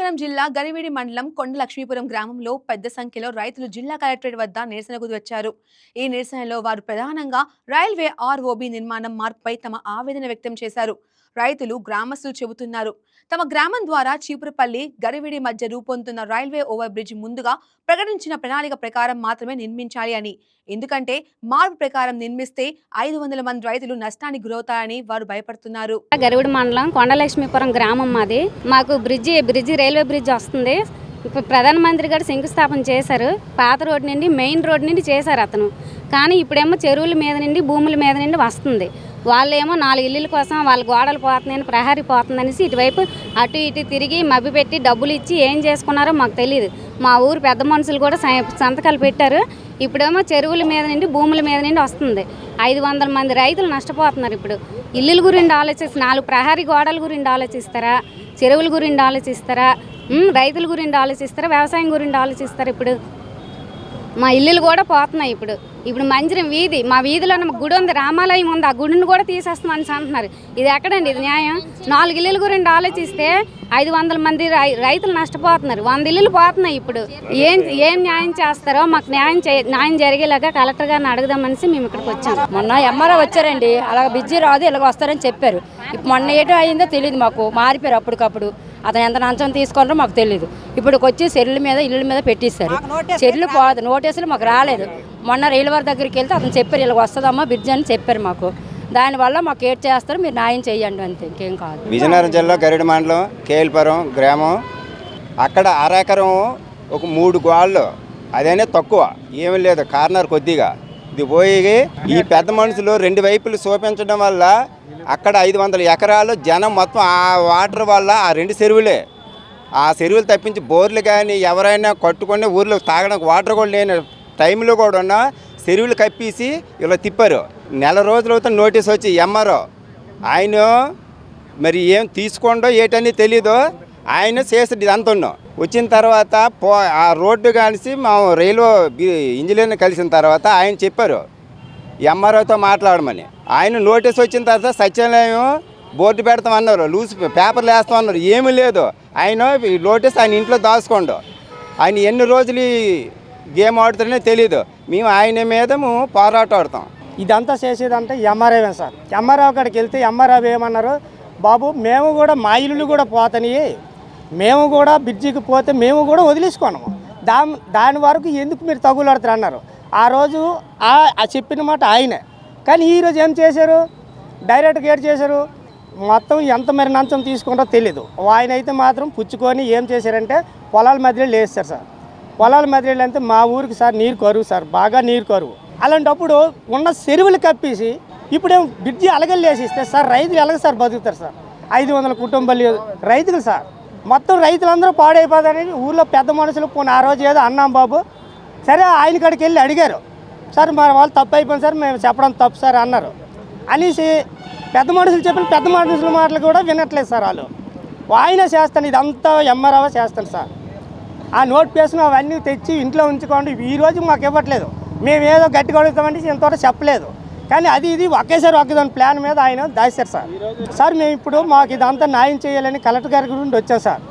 విజయనగరం జిల్లా గరివిడి మండలం కొండ లక్ష్మీపురం గ్రామంలో పెద్ద సంఖ్యలో రైతులు జిల్లా కలెక్టరేట్ వద్ద నిరసనకు వచ్చారు. ఈ నిరసనలో వారు ప్రధానంగా రైల్వే ఆర్ఓబి నిర్మాణం మార్పుపై తమ ఆవేదన వ్యక్తం చేశారు. రైతులు గ్రామస్తులు చెబుతున్నారు, తమ గ్రామం ద్వారా చీపురుపల్లి గరివిడి మధ్య రూపొందుతున్న రైల్వే ఓవర్ బ్రిడ్జ్ ముందుగా ప్రకటించిన ప్రణాళిక ప్రకారం మాత్రమే నిర్మించాలి అని. ఎందుకంటే మార్పు ప్రకారం నిర్మిస్తే 500 మంది రైతులు నష్టానికి గురవుతారని వారు భయపడుతున్నారు. గరివిడి మండలం కొండ లక్ష్మీపురం గ్రామం మాది. మాకు బ్రిడ్జి రైల్వే బ్రిడ్జ్ వస్తుంది. ఇప్పుడు ప్రధానమంత్రి గారు శంకుస్థాపన చేశారు. పాత రోడ్ నుండి మెయిన్ రోడ్ నుండి చేశారు అతను. కానీ ఇప్పుడేమో చెరువుల మీద నుండి భూముల మీద నుండి వస్తుంది. వాళ్ళేమో 4 ఇల్లుల కోసం వాళ్ళ గోడలు పోతున్నాయని, ప్రహరీ పోతుందనేసి ఇటువైపు అటు ఇటు తిరిగి మభ్య పెట్టి డబ్బులు ఇచ్చి ఏం చేసుకున్నారో మాకు తెలియదు. మా ఊరు పెద్ద మనుషులు కూడా సంతకాలు పెట్టారు. ఇప్పుడేమో చెరువుల మీద నుండి భూముల మీద నుండి వస్తుంది. 500 మంది రైతులు నష్టపోతున్నారు. ఇప్పుడు ఇల్లుల గురించి ఆలోచిస్తారు, 4 ప్రహరీ గోడల గురించి ఆలోచిస్తారా, చెరువుల గురించి ఆలోచిస్తారా, రైతుల గురించి ఆలోచిస్తారా, వ్యవసాయం గురించి ఆలోచిస్తారా? ఇప్పుడు మా ఇల్లులు కూడా పోతున్నాయి. ఇప్పుడు మంచిరం వీధి, మా వీధిలో గుడి ఉంది, రామాలయం ఉంది, ఆ గుడిని కూడా తీసేస్తామని అంటున్నారు. ఇది ఎక్కడండి ఇది న్యాయం? 4 ఇల్లుల గురించి ఆలోచిస్తే 500 మంది రైతులు నష్టపోతున్నారు. 100 ఇల్లులు పోతున్నాయి. ఇప్పుడు ఏం న్యాయం చేస్తారో మాకు న్యాయం జరిగేలాగా కలెక్టర్ గారిని అడుగుదామనేసి మేము ఇక్కడికి వచ్చాం. మొన్న ఎంఆర్ఓ వచ్చారండి, అలాగ బిజీ రాదు ఇలాగ వస్తారని చెప్పారు. మొన్న ఏటో అయిందో తెలియదు, మాకు మారిపోయారు అప్పటికప్పుడు. అతను ఎంత లంచం తీసుకున్నారో మాకు తెలియదు. ఇప్పటికి వచ్చి చెరువుల మీద ఇళ్ళ మీద పెట్టిస్తారు. చెరువులు పోదు, నోటీసులు మాకు రాలేదు. మొన్న రైల్వే దగ్గరికి వెళ్తే అతను చెప్పారు ఇలాగ వస్తుందమ్మా బ్రిడ్జ్ అని చెప్పారు మాకు. దానివల్ల మాకు ఏడ్ చేస్తారు, మీరు న్యాయం చేయండి అంతే, ఇంకేం కాదు. విజయనగరం జిల్లా గరివిడి మండలం కేఎల్పురం గ్రామం. అక్కడ అరెకరం ఒక 3 గోళ్ళు, అదేనే తక్కువ, ఏమీ లేదు, కార్నర్ కొద్దిగా. ఇది పోయి ఈ పెద్ద మనుషులు 2 వైపులు చూపించడం వల్ల అక్కడ 500 ఎకరాలు జనం మొత్తం ఆ వాటర్ వల్ల ఆ 2 చెరువులే, ఆ చెరువులు తప్పించి బోర్లు కానీ ఎవరైనా కట్టుకుని ఊర్లో తాగడానికి వాటర్ కూడా లేని టైంలో కూడా ఉన్న చెరువులు కప్పేసి ఇలా తిప్పారు. నెల రోజులు అవుతుంది నోటీస్ వచ్చి ఎంఆర్ఓ ఆయన మరి ఏం తీసుకోండో ఏటని తెలీదు, ఆయన చేసేది ఇదంతా ఉన్నాం. వచ్చిన తర్వాత ఆ రోడ్డు కలిసి మా రైల్వే ఇంజనీర్ని కలిసిన తర్వాత ఆయన చెప్పారు ఎంఆర్ఓతో మాట్లాడమని. ఆయన నోటీస్ వచ్చిన తర్వాత సచివాలయం బోర్డు పెడతామన్నారు, లూజ్ పేపర్లు వేస్తామన్నారు, ఏమీ లేదు. ఆయన ఈ నోటీస్ ఆయన ఇంట్లో దాచుకోండు. ఆయన ఎన్ని రోజులు గేమ్ ఆడుతారనే తెలీదు. మేము ఆయన మీద పోరాటాడతాం. ఇదంతా చేసేదంటే ఎంఆర్ఓ సార్. ఎంఆర్ఓ అక్కడికి వెళ్తే ఎంఆర్ఓ ఏమన్నారు, బాబు మేము కూడా మా ఇల్లు కూడా పోతాయి, మేము కూడా బ్రిడ్జికి పోతే మేము కూడా వదిలేసుకున్నాము, దాని వరకు ఎందుకు మీరు తగులాడుతారు అన్నారు. ఆ రోజు చెప్పిన మాట ఆయనే. కానీ ఈరోజు ఏం చేశారు, డైరెక్ట్గా ఏం చేశారు, మొత్తం ఎంత మరి నంచం తీసుకుంటో తెలీదు. ఆయన అయితే మాత్రం పుచ్చుకొని ఏం చేశారంటే పొలాల మధ్యలో లేస్తారు సార్. పొలాల మధ్యలో అంటే మా ఊరికి సార్ నీరు కరువు సార్, బాగా నీరు కరువు. అలాంటప్పుడు ఉన్న చెరువులు కప్పేసి ఇప్పుడేం బ్రిడ్జి అలగలు వేసిస్తే సార్ రైతులు ఎలాగ సార్ బతుకుతారు సార్? 500 కుటుంబాలు రైతులు సార్, మొత్తం రైతులందరూ పాడైపోతారని ఊళ్ళో పెద్ద మనుషులు పోనీ ఆ రోజు ఏదో అన్నాం బాబు, సరే ఆయన కాడికి వెళ్ళి అడిగారు, సార్ మా వాళ్ళు తప్పు అయిపోయింది సార్, మేము చెప్పడం తప్పు సార్ అన్నారు. అనేసి పెద్ద మనుషులు చెప్పిన పెద్ద మనుషుల మాటలు కూడా వినట్లేదు సార్. వాళ్ళు ఆయన చేస్తాను, ఇదంతా ఎంఆర్ఓ చేస్తాను సార్. ఆ నోటిఫికేషన్ అవన్నీ తెచ్చి ఇంట్లో ఉంచుకోండి, ఈరోజు మాకు ఇవ్వట్లేదు. మేము ఏదో గట్టిగా అడుగుతామంటే ఇంతవరకు చెప్పలేదు. కానీ ఇది ఒకేసారి ఒకేదాని ప్లాన్ మీద ఆయన దాచారు సార్. సార్ మేము ఇప్పుడు మాకు ఇదంతా న్యాయం చేయాలని కలెక్టర్ గారి గురించి వచ్చాం సార్.